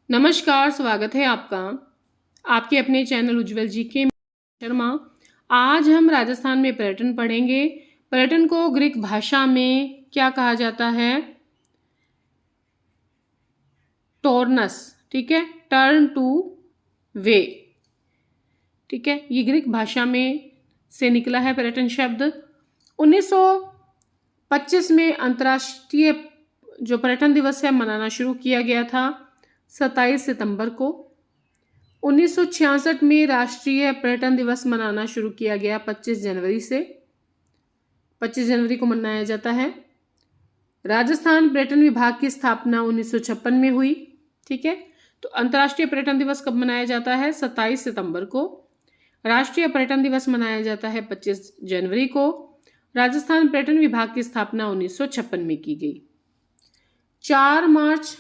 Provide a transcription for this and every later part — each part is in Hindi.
नमस्कार, स्वागत है आपका आपके अपने चैनल उज्ज्वल जी के शर्मा। आज हम राजस्थान में पर्यटन पढ़ेंगे। पर्यटन को ग्रीक भाषा में क्या कहा जाता है? टोर्नस। ठीक है, टर्न टू वे। ठीक है, ये ग्रीक भाषा में से निकला है पर्यटन शब्द। 1925 में अंतर्राष्ट्रीय जो पर्यटन दिवस है मनाना शुरू किया गया था 27 सितंबर को। 1966 में राष्ट्रीय पर्यटन दिवस मनाना शुरू किया गया 25 जनवरी से। 25 जनवरी को मनाया जाता है। राजस्थान पर्यटन विभाग की स्थापना 1956 में हुई। ठीक है, तो अंतर्राष्ट्रीय पर्यटन दिवस कब मनाया जाता है? 27 सितंबर को। राष्ट्रीय पर्यटन दिवस मनाया जाता है 25 जनवरी को। राजस्थान पर्यटन विभाग की स्थापना 1956 में की गई। 4 मार्च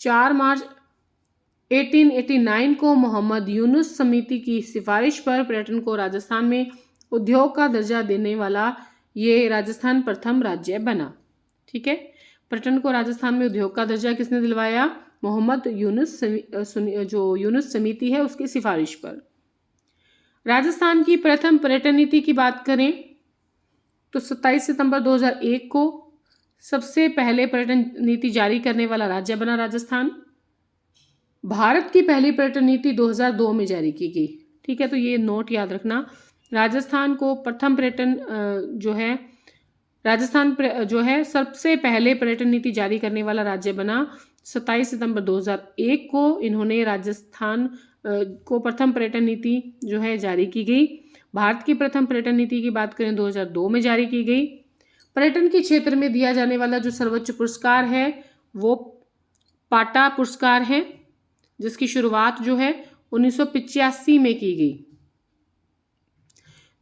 1889 को मोहम्मद यूनुस समिति की सिफारिश पर पर्यटन को राजस्थान में उद्योग का दर्जा देने वाला ये राजस्थान प्रथम राज्य बना। ठीक है, पर्यटन को राजस्थान में उद्योग का दर्जा किसने दिलवाया? मोहम्मद यूनुस जो यूनुस समिति है उसकी सिफारिश पर। राजस्थान की प्रथम पर्यटन नीति की बात करें तो 27 सितंबर 2001 को सबसे पहले पर्यटन नीति जारी करने वाला राज्य बना राजस्थान। भारत की पहली पर्यटन नीति 2002 में जारी की गई। ठीक है, तो ये नोट याद रखना। राजस्थान को प्रथम पर्यटन राजस्थान जो है सबसे पहले पर्यटन नीति जारी करने वाला राज्य बना 27 सितंबर 2001 को। इन्होंने राजस्थान को प्रथम पर्यटन नीति जो है जारी की गई। भारत की प्रथम पर्यटन नीति की बात करें 2002 में जारी की गई। पर्यटन के क्षेत्र में दिया जाने वाला जो सर्वोच्च पुरस्कार है वो पाटा पुरस्कार है, जिसकी शुरुआत जो है 1985 में की गई।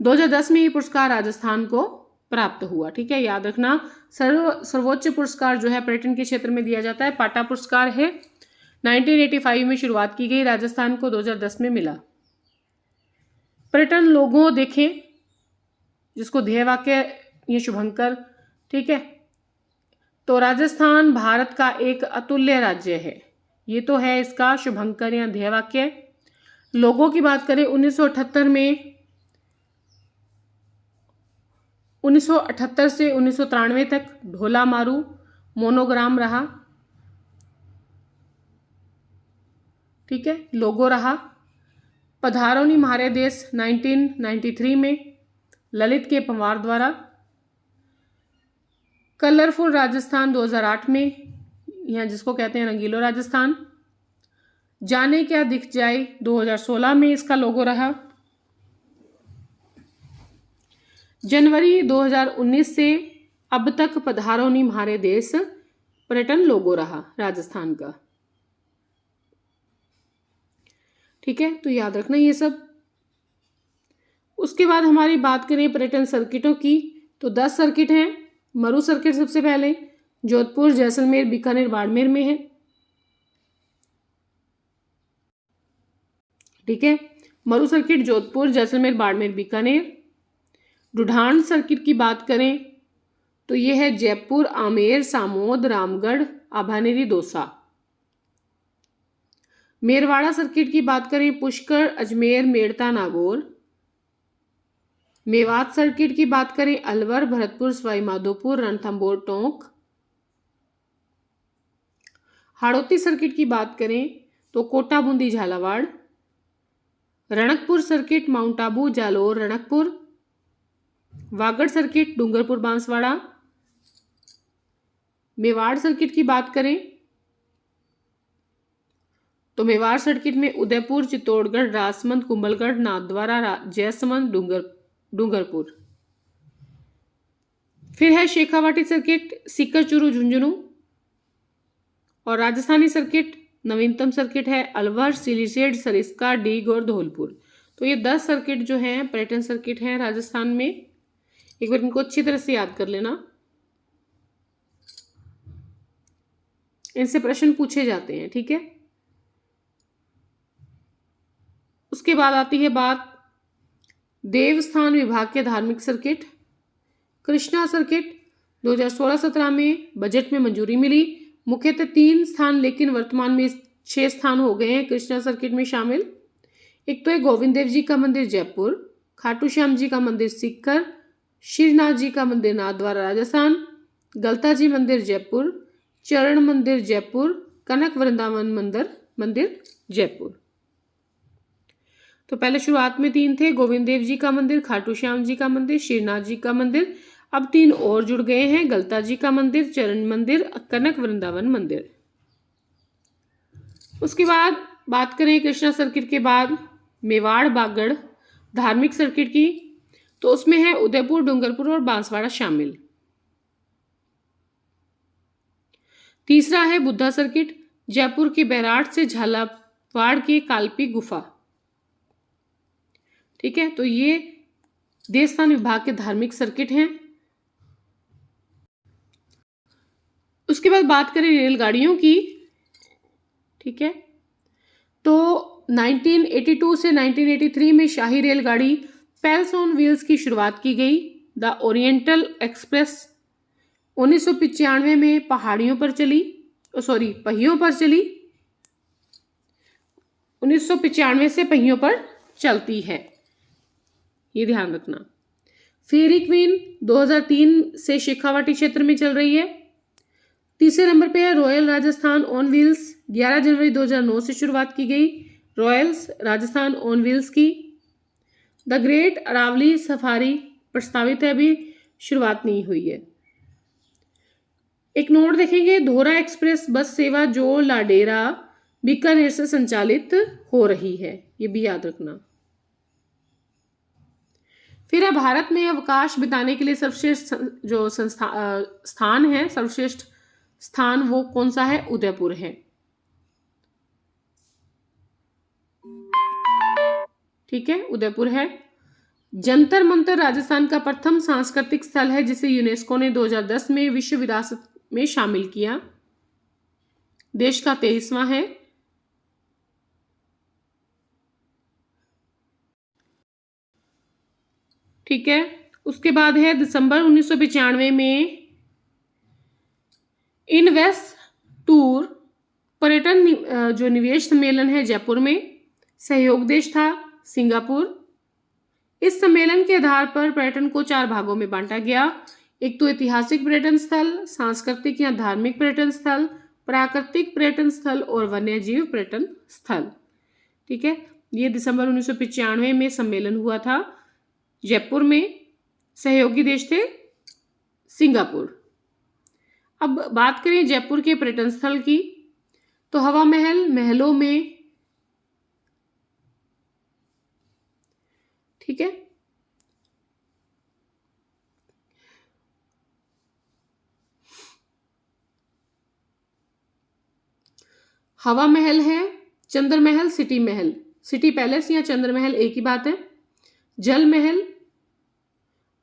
2010 में ये पुरस्कार राजस्थान को प्राप्त हुआ। ठीक है, याद रखना। सर्वोच्च पुरस्कार जो है पर्यटन के क्षेत्र में दिया जाता है पाटा पुरस्कार है। 1985 में शुरुआत की गई, राजस्थान को 2010 में मिला। पर्यटन लोगो देखें, जिसको ध्येय वाक्य ये शुभंकर। ठीक है, तो राजस्थान भारत का एक अतुल्य राज्य है, ये तो है इसका शुभंकर या ध्येय वाक्य। लोगों की बात करें 1978 से 1993 तक ढोला मारू मोनोग्राम रहा। ठीक है, लोगो रहा। पधारो नी म्हारे देश 1993 में ललित के पंवार द्वारा। कलरफुल राजस्थान 2008 में, या जिसको कहते हैं रंगीलो राजस्थान। जाने क्या दिख जाए 2016 में इसका लोगो रहा। जनवरी 2019 से अब तक पधारो नी म्हारे देश पर्यटन लोगो रहा राजस्थान का। ठीक है, तो याद रखना ये सब। उसके बाद हमारी बात करें पर्यटन सर्किटों की तो 10 सर्किट हैं। मरु सर्किट सबसे पहले जोधपुर, जैसलमेर, बीकानेर, बाड़मेर में है। ठीक है, मरु सर्किट जोधपुर, जैसलमेर, बाड़मेर, बीकानेर। ढूढान सर्किट की बात करें तो यह है जयपुर, आमेर, सामोद, रामगढ़, आभानेरी, दौसा। मेरवाड़ा सर्किट की बात करें पुष्कर, अजमेर, मेड़ता, नागौर। मेवात सर्किट की बात करें अलवर, भरतपुर, सवाई माधोपुर, रणथंभौर, टोंक। हाड़ौती सर्किट की बात करें तो Kota, Bundi, Jhalawar. Ranakpur circuit mount Abu, Jalore, Ranakpur. Vagad circuit Dungarpur, Banswara. Mewar circuit की बात करें तो मेवाड़ सर्किट में उदयपुर, चित्तौड़गढ़, राजसमंद, कुंभलगढ़, नाथद्वारा, जयसमंद, डूंगरपुर। फिर है शेखावाटी सर्किट सीकर, चूरू, झुंझुनू। और राजस्थानी सर्किट नवीनतम सर्किट है अलवर, सिलीसेड, सरिस्का, डीग और धौलपुर। तो ये 10 सर्किट जो हैं पर्यटन सर्किट हैं राजस्थान में। एक बार इनको अच्छी तरह से याद कर लेना, इनसे प्रश्न पूछे जाते हैं। ठीक है, उसके बाद आती है बात देवस्थान विभाग के धार्मिक सर्किट। कृष्णा सर्किट 2016-17 में बजट में मंजूरी मिली। मुख्यतः 3 स्थान, लेकिन वर्तमान में 6 स्थान हो गए हैं कृष्णा सर्किट में शामिल। एक तो है गोविंद देव जी का मंदिर जयपुर, खाटू श्याम जी का मंदिर सीकर, श्रीनाथ जी का मंदिर नाथद्वारा राजस्थान, गलता जी मंदिर जयपुर, चरण मंदिर जयपुर, कनक वृंदावन मंदिर जयपुर। तो पहले शुरुआत में 3 थे, गोविंद देव जी का मंदिर, खाटू श्याम जी का मंदिर, श्रीनाथ जी का मंदिर। अब 3 और जुड़ गए हैं, गलता जी का मंदिर, चरण मंदिर, कनक वृंदावन मंदिर। उसके बाद बात करें कृष्णा सर्किट के बाद मेवाड़ बागड़ धार्मिक सर्किट की, तो उसमें है उदयपुर, डूंगरपुर और बांसवाड़ा शामिल। तीसरा है बुद्धा सर्किट, जयपुर के बैराट से झालावाड़ के कालपी गुफा। ठीक है, तो ये देवस्थान विभाग के धार्मिक सर्किट हैं। उसके बाद बात करें रेलगाड़ियों की। ठीक है, तो 1982 से 1983 में शाही रेलगाड़ी पेल्स ऑन व्हील्स की शुरुआत की गई। द ओरिएंटल एक्सप्रेस 1995 में पहियों पर चली। 1995 से पहियों पर चलती है, ये ध्यान रखना। फेरी क्वीन 2003 से शेखावाटी क्षेत्र में चल रही है। तीसरे नंबर पे है रॉयल राजस्थान ऑन व्हील्स, 11 जनवरी 2009 से शुरुआत की गई रॉयल्स राजस्थान ऑन व्हील्स की। द ग्रेट अरावली सफारी प्रस्तावित है, अभी शुरुआत नहीं हुई है। एक नोट देखेंगे, धोरा एक्सप्रेस बस सेवा जो लाडेरा बीकानेर से संचालित हो रही है, ये भी याद रखना। फिर है भारत में अवकाश बिताने के लिए सर्वश्रेष्ठ जो स्थान है, सर्वश्रेष्ठ स्थान वो कौन सा है? उदयपुर है। ठीक है, उदयपुर है। जंतर मंतर राजस्थान का प्रथम सांस्कृतिक स्थल है जिसे यूनेस्को ने 2010 में विश्व विरासत में शामिल किया। देश का 23वां है। ठीक है, उसके बाद है दिसंबर 1995 में इनवेस्ट टूर पर्यटन जो निवेश सम्मेलन है जयपुर में, सहयोग देश था सिंगापुर। इस सम्मेलन के आधार पर पर्यटन को 4 भागों में बांटा गया। एक तो ऐतिहासिक पर्यटन स्थल, सांस्कृतिक या धार्मिक पर्यटन स्थल, प्राकृतिक पर्यटन स्थल और वन्यजीव पर्यटन स्थल। ठीक है, ये दिसंबर 1995 में सम्मेलन हुआ था जयपुर में। सहयोगी देश थे सिंगापुर। अब बात करें जयपुर के पर्यटन स्थल की, तो हवा महल, महलों में, ठीक है, हवा महल है, चंद्र महल, सिटी महल, सिटी पैलेस या चंद्र महल एक ही बात है, जल महल,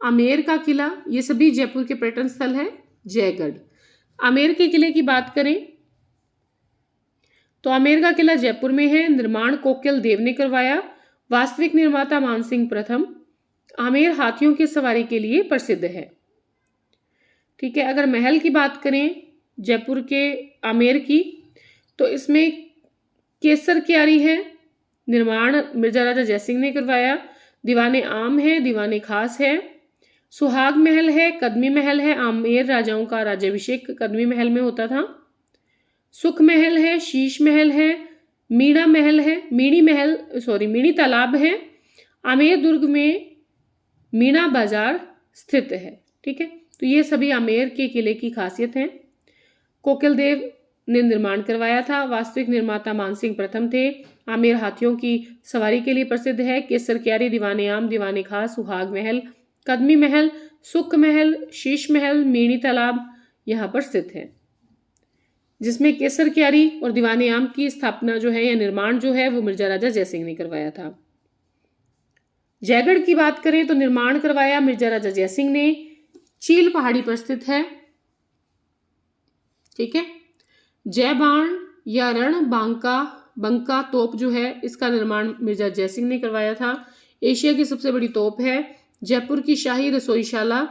आमेर का किला, ये सभी जयपुर के पर्यटन स्थल है। जयगढ़, आमेर के किले की बात करें तो आमेर का किला जयपुर में है। निर्माण कोकिल देव ने करवाया। वास्तविक निर्माता मानसिंह प्रथम। आमेर हाथियों की सवारी के लिए प्रसिद्ध है। ठीक है, अगर महल की बात करें जयपुर के आमेर की, तो इसमें केसर क्यारी है, निर्माण मिर्जा राजा जयसिंह ने करवाया। दीवाने आम है, दीवाने खास है। सुहाग महल है, कदमी महल है, आमेर राजाओं का राज्याभिषेक कदमी महल में होता था। सुख महल है, शीश महल है, मीणा महल है, मीणी तालाब है। आमेर दुर्ग में मीणा बाजार स्थित है। ठीक है, तो ये सभी आमेर के किले की खासियत है। कोकिल देव ने निर्माण करवाया था। वास्तविक निर्माता मानसिंह प्रथम थे। आमेर हाथियों की सवारी के लिए प्रसिद्ध है। केसर क्यारी, दीवाने आम, दीवाने खास, सुहाग महल, कदमी महल, सुख महल, शीश महल, मीणी तालाब यहाँ पर स्थित है, जिसमें केसर क्यारी और दीवाने आम की स्थापना जो है या निर्माण जो है वो मिर्जा राजा जयसिंह ने करवाया था। जयगढ़ की बात करें तो निर्माण करवाया मिर्जा राजा जयसिंह ने। चील पहाड़ी पर स्थित है। ठीक है, जयबाण या रण बंका तोप जो है इसका निर्माण मिर्जा जयसिंह ने करवाया था। एशिया की सबसे बड़ी तोप है। जयपुर की शाही रसोईशाला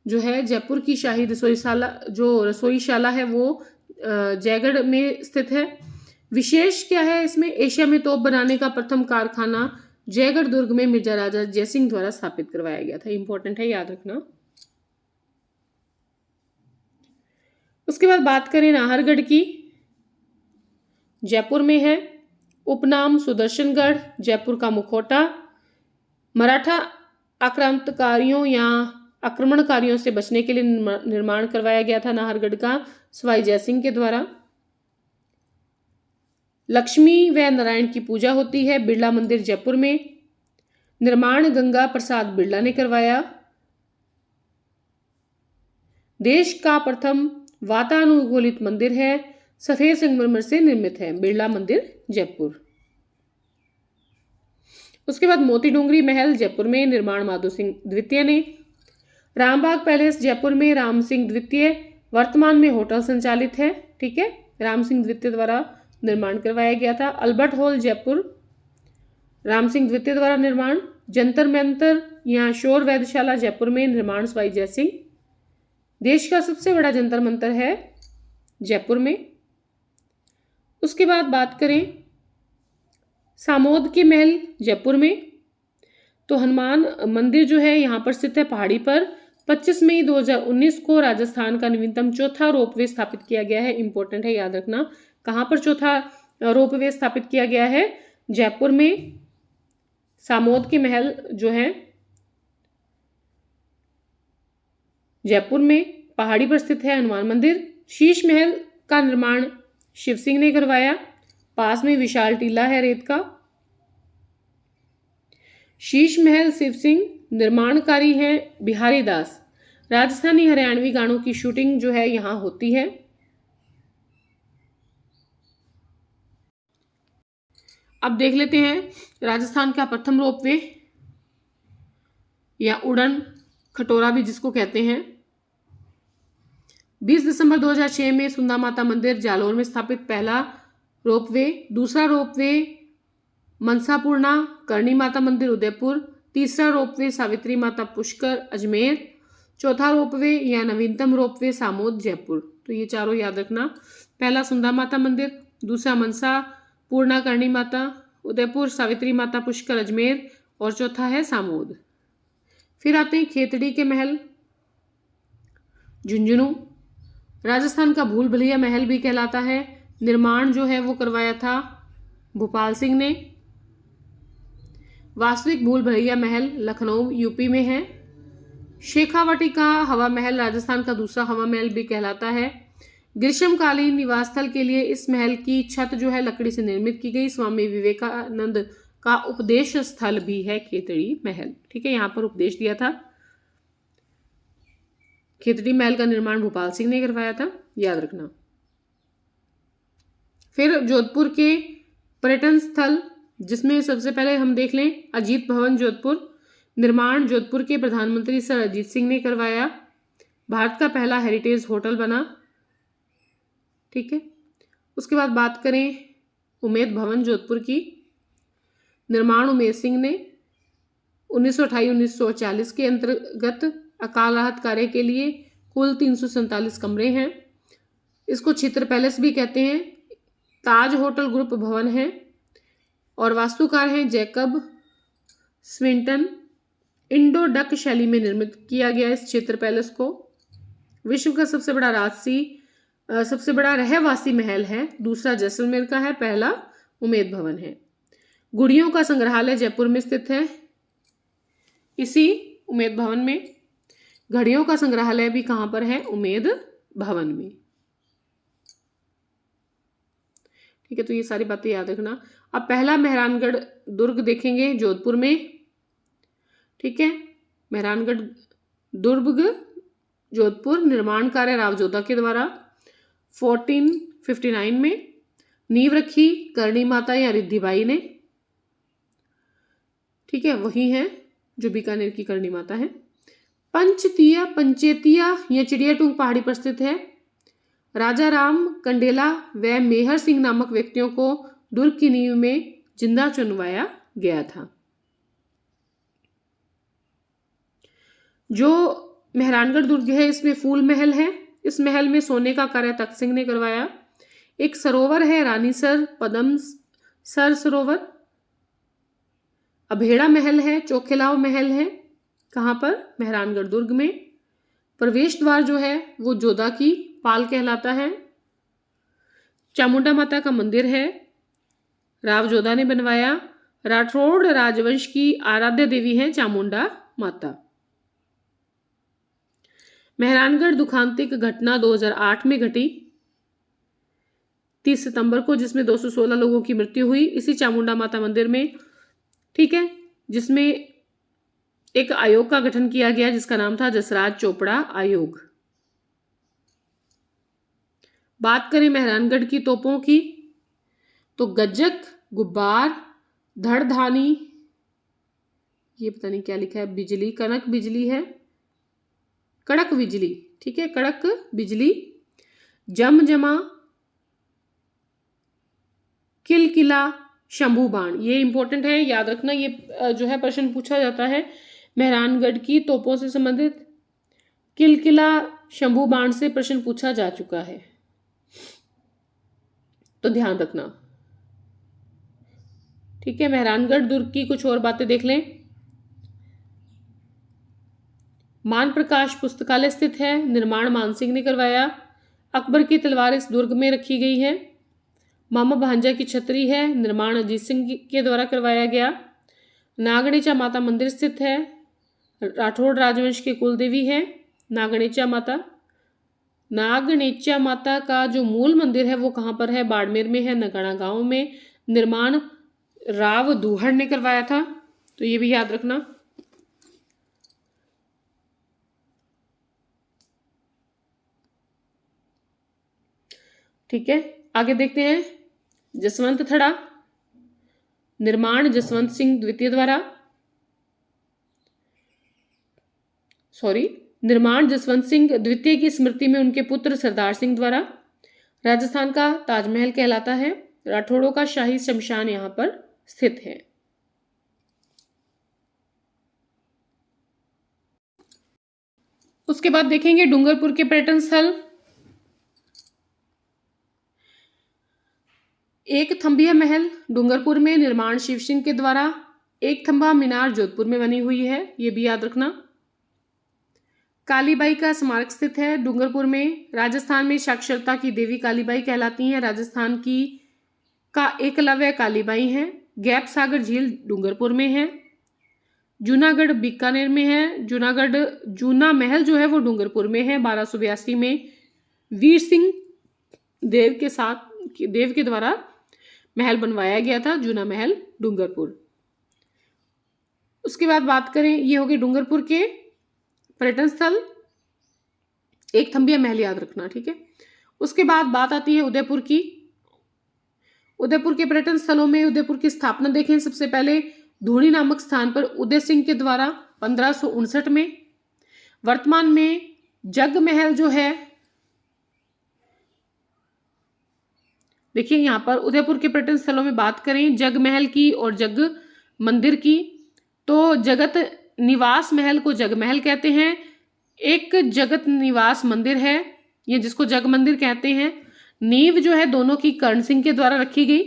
जो है, जयपुर की शाही रसोईशाला है वो जयगढ़ में स्थित है। विशेष क्या है इसमें, एशिया में तोप बनाने का प्रथम कारखाना जयगढ़ दुर्ग में मिर्जा राजा जयसिंह द्वारा स्थापित करवाया गया था। इंपॉर्टेंट है, याद रखना। उसके बाद बात करें नाहरगढ़ की, जयपुर में है। उपनाम सुदर्शनगढ़, जयपुर का मुखौटा। मराठा आक्रांतकारियों या आक्रमणकारियों से बचने के लिए निर्माण करवाया गया था नाहरगढ़ का सवाई जयसिंह के द्वारा। लक्ष्मी व नारायण की पूजा होती है। बिरला मंदिर जयपुर में। निर्माण गंगा प्रसाद बिरला ने करवाया। देश का प्रथम वातानुकूलित मंदिर है, सफेद संगमरमर से निर्मित है, बिरला मंदिर जयपुर। उसके बाद मोती डोंगरी महल जयपुर में, निर्माण माधो सिंह द्वितीय ने। रामबाग पैलेस जयपुर में, राम सिंह द्वितीय, वर्तमान में होटल संचालित है। ठीक है, राम सिंह द्वितीय द्वारा निर्माण करवाया गया था। अल्बर्ट हॉल जयपुर, राम सिंह द्वितीय द्वारा निर्माण। जंतर मंतर या शोर वेधशाला जयपुर में, निर्माण सवाई जयसिंह। देश का सबसे बड़ा जंतर मंतर है जयपुर में। उसके बाद बात करें सामोद के महल जयपुर में, तो हनुमान मंदिर जो है यहाँ पर स्थित है पहाड़ी पर। 25 मई 2019 को राजस्थान का नवीनतम चौथा रोपवे स्थापित किया गया है। इंपॉर्टेंट है, याद रखना। कहाँ पर चौथा रोपवे स्थापित किया गया है? जयपुर में। सामोद के महल जो है जयपुर में, पहाड़ी पर स्थित है हनुमान मंदिर। शीश महल का निर्माण शिव सिंह ने करवाया। पास में विशाल टीला है रेत का। शीश महल शिव सिंह, निर्माणकारी हैं बिहारी दास। राजस्थानी हरियाणवी गानों की शूटिंग जो है यहां होती है। अब देख लेते हैं राजस्थान का प्रथम रोपवे या उड़न खटोला भी जिसको कहते हैं। 20 दिसंबर 2006 में सुंदा माता मंदिर जालोर में स्थापित पहला रोपवे। दूसरा रोपवे मनसापूर्णा करणी माता मंदिर उदयपुर। तीसरा रोपवे सावित्री माता पुष्कर अजमेर। चौथा रोपवे या नवीनतम रोपवे सामोद जयपुर। तो ये चारों याद रखना। पहला सुंदा माता मंदिर, दूसरा मनसा पूर्णा करणी माता उदयपुर, सावित्री माता पुष्कर अजमेर और चौथा है सामोद। फिर आते हैं खेतड़ी के महल झुंझुनू। राजस्थान का भूल भुलैया महल भी कहलाता है। निर्माण जो है वो करवाया था भोपाल सिंह ने। वास्तविक भूल भुलैया महल लखनऊ यूपी में है। शेखावटी का हवा महल राजस्थान का दूसरा हवा महल भी कहलाता है। ग्रीष्मकालीन निवास स्थल के लिए इस महल की छत जो है लकड़ी से निर्मित की गई। स्वामी विवेकानंद का उपदेश स्थल भी है खेतड़ी महल। ठीक है, यहाँ पर उपदेश दिया था। खेतड़ी महल का निर्माण भोपाल सिंह ने करवाया था, याद रखना। फिर जोधपुर के पर्यटन स्थल जिसमें सबसे पहले हम देख लें अजीत भवन जोधपुर। निर्माण जोधपुर के प्रधानमंत्री सर अजीत सिंह ने करवाया। भारत का पहला हेरिटेज होटल बना। ठीक है, उसके बाद बात करें उमेद भवन जोधपुर की। निर्माण उमेद सिंह ने 1928-1940 के अंतर्गत अकाल राहत कार्य के लिए। कुल 347 कमरे हैं। इसको चित्र पैलेस भी कहते हैं। ताज होटल ग्रुप भवन है और वास्तुकार हैं जैकब स्विंटन। इंडो डक शैली में निर्मित किया गया इस चित्र पैलेस को। विश्व का सबसे बड़ा रहवासी महल है। दूसरा जैसलमेर का है, पहला उमेद भवन है। गुड़ियों का संग्रहालय जयपुर में स्थित है। इसी उमेद भवन में घड़ियों का संग्रहालय भी कहां पर है? उमेद भवन में। ठीक है, तो ये सारी बातें याद रखना। अब पहला मेहरानगढ़ दुर्ग देखेंगे जोधपुर में। ठीक है, मेहरानगढ़ दुर्ग जोधपुर। निर्माण कार्य राव जोधा के द्वारा 1459 में। नींव रखी करणी माता या रिद्धिबाई ने। ठीक है, वही है जो बीकानेर की करणी माता है। पंचेतिया या चिड़ियाटूंग पहाड़ी पर स्थित है। राजा राम कंडेला व मेहर सिंह नामक व्यक्तियों को दुर्ग की नींव में जिंदा चुनवाया गया था। जो मेहरानगढ़ दुर्ग है इसमें फूल महल है इस महल में सोने का कार्य तख्त सिंह ने करवाया। एक सरोवर है रानीसर पद्म सर सरोवर। अभेड़ा महल है, चोखेलाव महल है, कहाँ पर? मेहरानगढ़ दुर्ग में। प्रवेश द्वार जो है वो जोधा की पाल कहलाता है। चामुंडा माता का मंदिर है, राव जोधा ने बनवाया। राठौड़ राजवंश की आराध्य देवी है चामुंडा माता। मेहरानगढ़ दुखांतिक घटना 2008 में घटी 30 सितंबर को, जिसमें 216 लोगों की मृत्यु हुई इसी चामुंडा माता मंदिर में, ठीक है, जिसमें एक आयोग का गठन किया गया जिसका नाम था जसराज चोपड़ा आयोग। बात करें मेहरानगढ़ की तोपों की तो गज्जक, गुब्बार, धड़धानी, ये पता नहीं क्या लिखा है, बिजली, कनक बिजली है, कड़क बिजली, ठीक है, कड़क बिजली, जमजमा, किलकिला, शंभू बाण। ये इंपॉर्टेंट है, याद रखना, ये जो है प्रश्न पूछा जाता है मेहरानगढ़ की तोपों से संबंधित। किलकिला, शंभू बाण से प्रश्न पूछा जा चुका है, तो ध्यान रखना, ठीक है। मेहरानगढ़ दुर्ग की कुछ और बातें देख लें। मान प्रकाश पुस्तकालय स्थित है, निर्माण मानसिंह ने करवाया। अकबर की तलवार इस दुर्ग में रखी गई है। मामा भांजा की छतरी है, निर्माण अजीत सिंह के द्वारा करवाया गया। नागणेचा माता मंदिर स्थित है, राठौड़ राजवंश की कुल देवी है नागणेचा माता। नागणेचा माता का जो मूल मंदिर है वो कहाँ पर है? बाड़मेर में है, नगाड़ा गांव में। निर्माण राव दूहड़ ने करवाया था, तो ये भी याद रखना। ठीक है, आगे देखते हैं। जसवंत थड़ा, निर्माण जसवंत सिंह द्वितीय द्वारा, निर्माण जसवंत सिंह द्वितीय की स्मृति में उनके पुत्र सरदार सिंह द्वारा। राजस्थान का ताजमहल कहलाता है। राठौड़ों का शाही शमशान यहां पर स्थित है। उसके बाद देखेंगे डूंगरपुर के पर्यटन स्थल। एक थंबिया महल डूंगरपुर में, निर्माण शिव सिंह के द्वारा। एक थंबा मीनार जोधपुर में बनी हुई है, ये भी याद रखना। कालीबाई का स्मारक स्थित है डूंगरपुर में। राजस्थान में साक्षरता की देवी कालीबाई कहलाती हैं। राजस्थान की का एकलव्य कालीबाई हैं। गैप सागर झील डूंगरपुर में है। जूनागढ़ बीकानेर में है। जूना महल जो है वो डूंगरपुर में है। 1282 में वीर सिंह देव के द्वारा महल बनवाया गया था, जूना महल डूंगरपुर। उसके बाद बात करें, ये हो गए डूंगरपुर के पर्यटन स्थल। एक थंबिया महल याद रखना, ठीक है। उसके बाद बात आती है उदयपुर की। उदयपुर के पर्यटन स्थलों में उदयपुर की स्थापना देखें। सबसे पहले धूणी नामक स्थान पर उदय सिंह के द्वारा 1559 में। वर्तमान में जग महल जो है, देखिए यहां पर उदयपुर के पर्यटन स्थलों में बात करें जग महल की और जग मंदिर की, तो जगत निवास महल को जग महल कहते हैं। एक जगत निवास मंदिर है, ये जिसको जग मंदिर कहते हैं। नींव जो है दोनों की कर्ण सिंह के द्वारा रखी गई।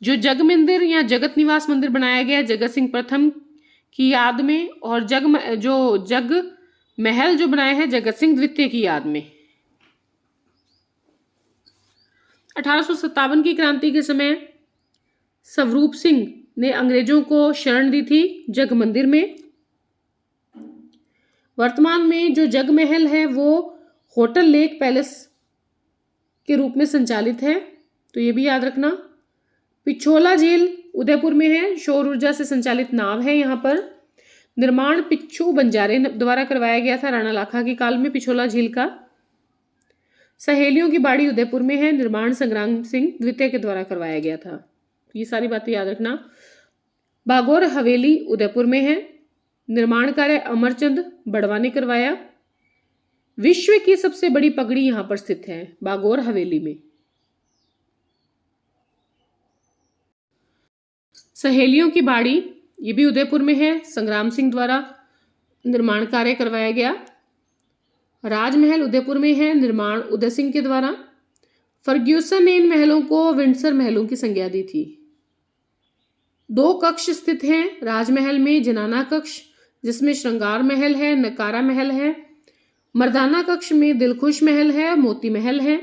जो जग मंदिर या जगत निवास मंदिर बनाया गया जगत सिंह प्रथम की याद में, और जग महल जो बनाया है जगत सिंह द्वितीय की याद में। 1857 की क्रांति के समय स्वरूप सिंह ने अंग्रेजों को शरण दी थी जग मंदिर में। वर्तमान में जो जग महल है वो होटल लेक पैलेस के रूप में संचालित है, तो ये भी याद रखना। पिछोला झील उदयपुर में है, सौर ऊर्जा से संचालित नाव है यहाँ पर। निर्माण पिच्छू बंजारे द्वारा करवाया गया था राणा लाखा के काल में पिछोला झील का। सहेलियों की बाड़ी उदयपुर में है, निर्माण संग्राम सिंह द्वितीय के द्वारा करवाया गया था। ये सारी बातें याद रखना। बागौर हवेली उदयपुर में है, निर्माण कार्य अमरचंद बड़वा ने करवाया। विश्व की सबसे बड़ी पगड़ी यहां पर स्थित है बागौर हवेली में। सहेलियों की बाड़ी ये भी उदयपुर में है, संग्राम सिंह द्वारा निर्माण कार्य करवाया गया। राजमहल उदयपुर में है, निर्माण उदय सिंह के द्वारा। फर्ग्यूसन ने इन महलों को विंडसर महलों की संज्ञा दी थी। 2 कक्ष स्थित हैं राजमहल में। जनाना कक्ष जिसमें श्रृंगार महल है, नकारा महल है। मर्दाना कक्ष में दिलखुश महल है, मोती महल है।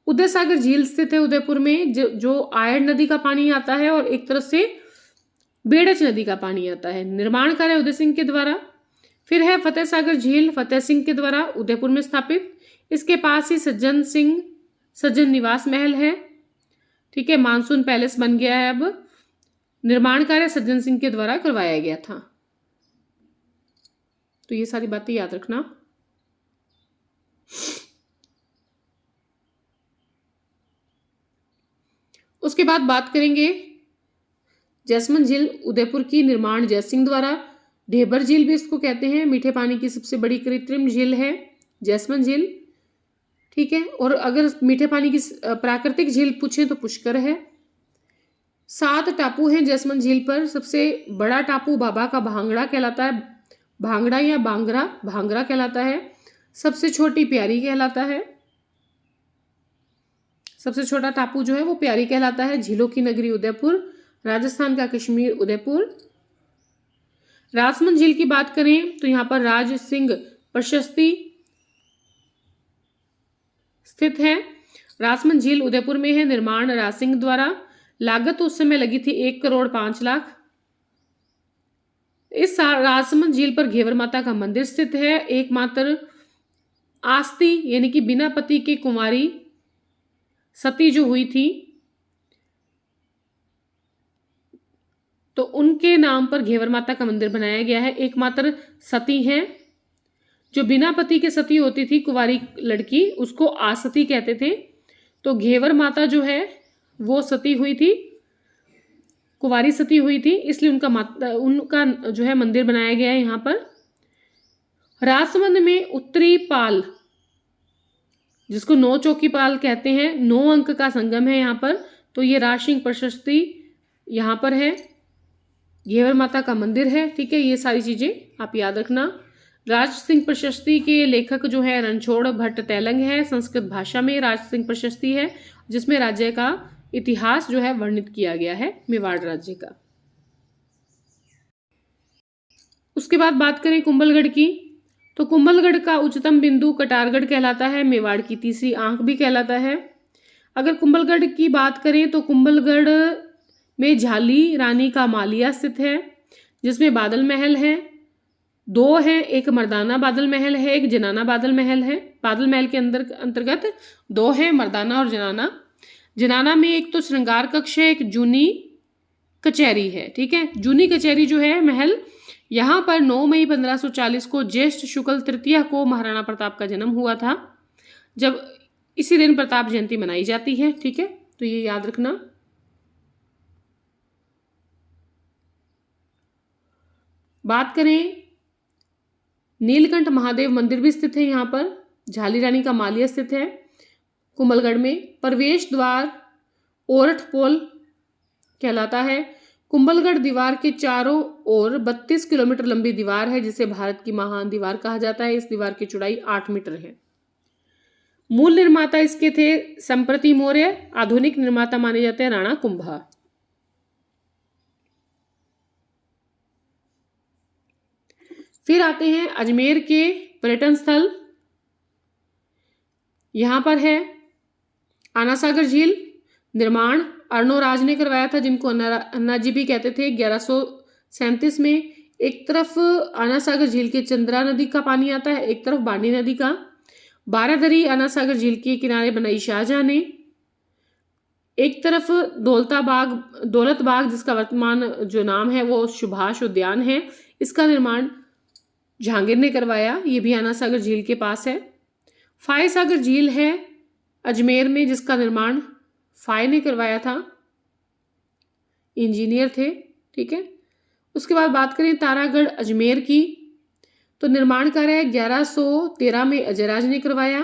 उदय सागर झील स्थित है उदयपुर में, जो आयड़ नदी का पानी आता है और एक तरफ से बेड़च नदी का पानी आता है। निर्माण कार्य उदय सिंह के द्वारा। फिर है फतेह सागर झील, फतेह सिंह के द्वारा उदयपुर में स्थापित। इसके पास ही सज्जन निवास महल है। ठीक है, मानसून पैलेस बन गया है अब। निर्माण कार्य सज्जन सिंह के द्वारा करवाया गया था। तो ये सारी बातें याद रखना। उसके बाद बात करेंगे जैसमंद झील उदयपुर की, निर्माण जयसिंह द्वारा। ढेबर झील भी इसको कहते हैं। मीठे पानी की सबसे बड़ी कृत्रिम झील है जैसमंद झील। ठीक है, और अगर मीठे पानी की प्राकृतिक झील पूछे तो पुष्कर है। 7 टापू हैं जैसमंद झील पर। सबसे बड़ा टापू बाबा का भांगड़ा कहलाता है। भांगड़ा या भांगड़ा कहलाता है। सबसे छोटी प्यारी कहलाता है। सबसे छोटा टापू जो है वो प्यारी कहलाता है। झीलों की नगरी उदयपुर, राजस्थान का कश्मीर उदयपुर। राजमंद झील की बात करें तो यहाँ पर राज सिंह प्रशस्ति स्थित है। राजमंद झील उदयपुर में है, निर्माण राज सिंह द्वारा। लागत उस समय लगी थी 1,05,00,000। इस राजमंद झील पर घेवर माता का मंदिर स्थित है। एकमात्र आस्ती यानी कि बिना पति की कुंवारी सती जो हुई थी तो उनके नाम पर घेवर माता का मंदिर बनाया गया है। एकमात्र सती हैं, जो बिना पति के सती होती थी कुंवारी लड़की, उसको आसती कहते थे। तो घेवर माता जो है वो सती हुई थी, कुंवारी सती हुई थी, इसलिए उनका जो है मंदिर बनाया गया है यहाँ पर। राजसमंद में उत्तरी पाल, जिसको 9 चौकी पाल कहते हैं, 9 अंक का संगम है यहाँ पर। तो ये राज सिंह प्रशस्ति यहाँ पर है। घेवर माता का मंदिर है। ठीक है, ये सारी चीजें आप याद रखना। राज सिंह प्रशस्ति के लेखक जो है रणछोड़ भट्ट तैलंग है। संस्कृत भाषा में राज सिंह प्रशस्ति है, जिसमें राज्य का इतिहास जो है वर्णित किया गया है, मेवाड़ राज्य का। उसके बाद बात करें कुंभलगढ़ की, तो कुंभलगढ़ का उच्चतम बिंदु कटारगढ़ कहलाता है। मेवाड़ की तीसरी आंख भी कहलाता है। अगर कुंभलगढ़ की बात करें तो कुंभलगढ़ में झाली रानी का मालिया स्थित है, जिसमें बादल महल है। 2 हैं, एक मर्दाना बादल महल है, एक जनाना बादल महल है। बादल महल के अंतर्गत 2 हैं, मर्दाना और जनाना। जनाना में एक तो श्रृंगार कक्ष है, एक जूनी कचहरी है। ठीक है, जूनी कचहरी जो है महल, यहाँ पर 9 मई 1540 को ज्येष्ठ शुक्ल तृतीया को महाराणा प्रताप का जन्म हुआ था, जब इसी दिन प्रताप जयंती मनाई जाती है। ठीक है, तो ये याद रखना। बात करें, नीलकंठ महादेव मंदिर भी स्थित है यहाँ पर। झाली रानी का मालिया स्थित है कुंभलगढ़ में। प्रवेश द्वार ओरठ पोल कहलाता है। कुंभलगढ़ दीवार के चारों ओर 32 किलोमीटर लंबी दीवार है, जिसे भारत की महान दीवार कहा जाता है। इस दीवार की चौड़ाई 8 मीटर है। मूल निर्माता इसके थे संप्रति मौर्य। आधुनिक निर्माता माने जाते हैं राणा कुंभा। फिर आते हैं अजमेर के पर्यटन स्थल। यहां पर है आना सागर झील। निर्माण अर्णोराज ने करवाया था, जिनको अन्नाजी भी कहते थे। 1137 में एक तरफ आना सागर झील के चंद्रा नदी का पानी आता है, एक तरफ बांडी नदी का। 12 दरी आना सागर झील के किनारे बनाई शाहजहां ने। एक तरफ दौलत बाग, जिसका वर्तमान जो नाम है वो सुभाष उद्यान है, इसका निर्माण जहांगीर ने करवाया। ये भी आना सागर झील के पास है। फाय सागर झील है अजमेर में, जिसका निर्माण फाय ने करवाया था, इंजीनियर थे। ठीक है, उसके बाद बात करें तारागढ़ अजमेर की, तो निर्माण कार्य 1113 में अजयराज ने करवाया।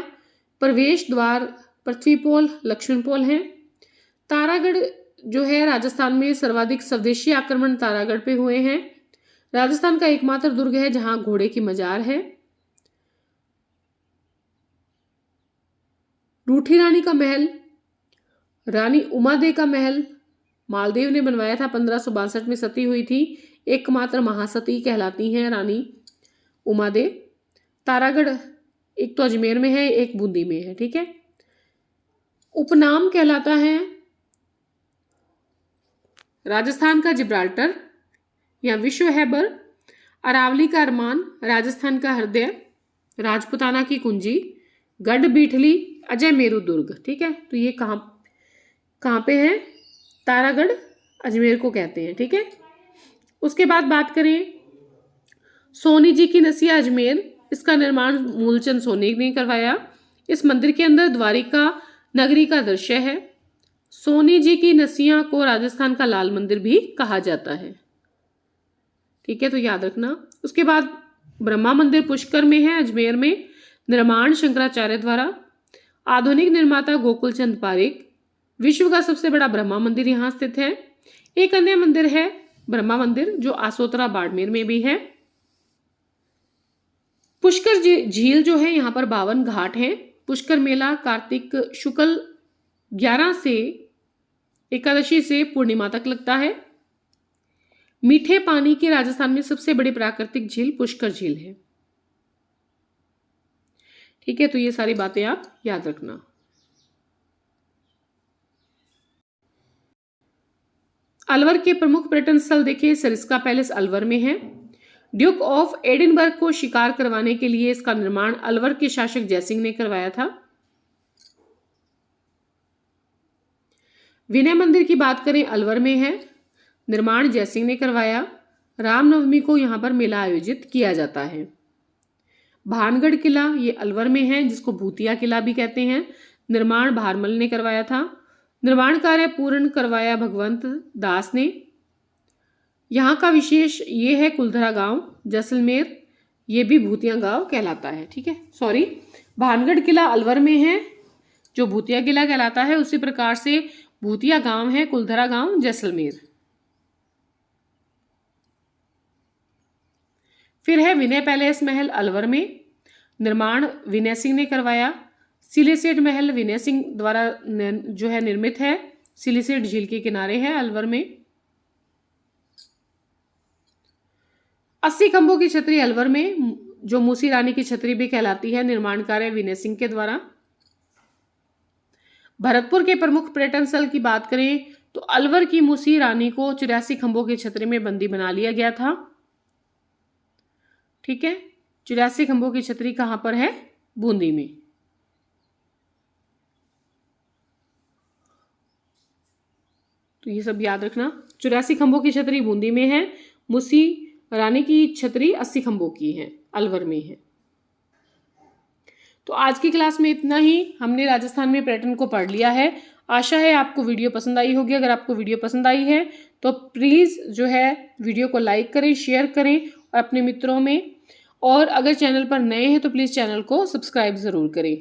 प्रवेश द्वार पृथ्वी पोल, लक्ष्मण पोल है। तारागढ़ जो है राजस्थान में सर्वाधिक स्वदेशी आक्रमण तारागढ़ पे हुए हैं। राजस्थान का एकमात्र दुर्ग है जहां घोड़े की मजार है। रूठी रानी का महल, रानी उमादे का महल मालदेव ने बनवाया था, 1562 में सती हुई थी, एकमात्र महासती कहलाती हैं रानी उमादे। तारागढ़ एक तो अजमेर में है, एक बूंदी में है, ठीक है। उपनाम कहलाता है राजस्थान का जिब्राल्टर या विश्व हैबर, अरावली का अरमान, राजस्थान का हृदय, राजपुताना की कुंजी, गढ़ बीठली, अजय मेरू दुर्ग, ठीक है। तो ये कहाँ पे है? तारागढ़ अजमेर को कहते हैं, ठीक है। उसके बाद बात करें सोनी जी की नसिया अजमेर, इसका निर्माण मूलचंद सोनी ने करवाया। इस मंदिर के अंदर द्वारिका नगरी का दृश्य है। सोनी जी की नसिया को राजस्थान का लाल मंदिर भी कहा जाता है, ठीक है, तो याद रखना। उसके बाद ब्रह्मा मंदिर पुष्कर में है अजमेर में, निर्माण शंकराचार्य द्वारा। आधुनिक निर्माता गोकुल चंद पारेख। विश्व का सबसे बड़ा ब्रह्मा मंदिर यहाँ स्थित है। एक अन्य मंदिर है ब्रह्मा मंदिर जो आसोतरा बाड़मेर में भी है। पुष्कर झील जो है यहाँ पर 52 घाट हैं। पुष्कर मेला कार्तिक शुक्ल 11 से एकादशी से पूर्णिमा तक लगता है। मीठे पानी की राजस्थान में सबसे बड़ी प्राकृतिक झील पुष्कर झील है, ठीक है। तो ये सारी बातें आप याद रखना। अलवर के प्रमुख पर्यटन स्थल देखिए, सरिस्का पैलेस अलवर में है। ड्यूक ऑफ एडिनबर्ग को शिकार करवाने के लिए इसका निर्माण अलवर के शासक जयसिंह ने करवाया था। विनय मंदिर की बात करें, अलवर में है, निर्माण जयसिंह ने करवाया। रामनवमी को यहां पर मेला आयोजित किया जाता है। भानगढ़ किला ये अलवर में है, जिसको भूतिया किला भी कहते हैं, निर्माण भारमल ने करवाया था। निर्माण कार्य पूर्ण करवाया भगवंत दास ने। यहाँ का विशेष ये है कुलधरा गांव जैसलमेर, ये भी भूतिया गांव कहलाता है, ठीक है। सॉरी, भानगढ़ किला अलवर में है जो भूतिया किला कहलाता है, उसी प्रकार से भूतिया गांव है कुलधरा गांव जैसलमेर। फिर है विनय पैलेस महल अलवर में, निर्माण विनय सिंह ने करवाया। सिलीसेट महल विनय सिंह द्वारा जो है निर्मित है, सिलीसेट झील के किनारे है अलवर में। 80 खंभों की छतरी अलवर में, जो मूसी रानी की छतरी भी कहलाती है, निर्माण कार्य विनय सिंह के द्वारा। भरतपुर के प्रमुख पर्यटन स्थल की बात करें तो अलवर की मूसी रानी को 84 खंभों की छतरी में बंदी बना लिया गया था, ठीक है। 84 खंभों की छतरी कहां पर है? बूंदी में। तो ये सब याद रखना, 84 खंभों की छतरी बूंदी में है, मूसी रानी की छतरी 80 खंभों की है, अलवर में है। तो आज की क्लास में इतना ही, हमने राजस्थान में पर्यटन को पढ़ लिया है। आशा है आपको वीडियो पसंद आई होगी। अगर आपको वीडियो पसंद आई है तो प्लीज़ जो है वीडियो को लाइक करें, शेयर करें और अपने मित्रों में, और अगर चैनल पर नए हैं तो प्लीज़ चैनल को सब्सक्राइब ज़रूर करें।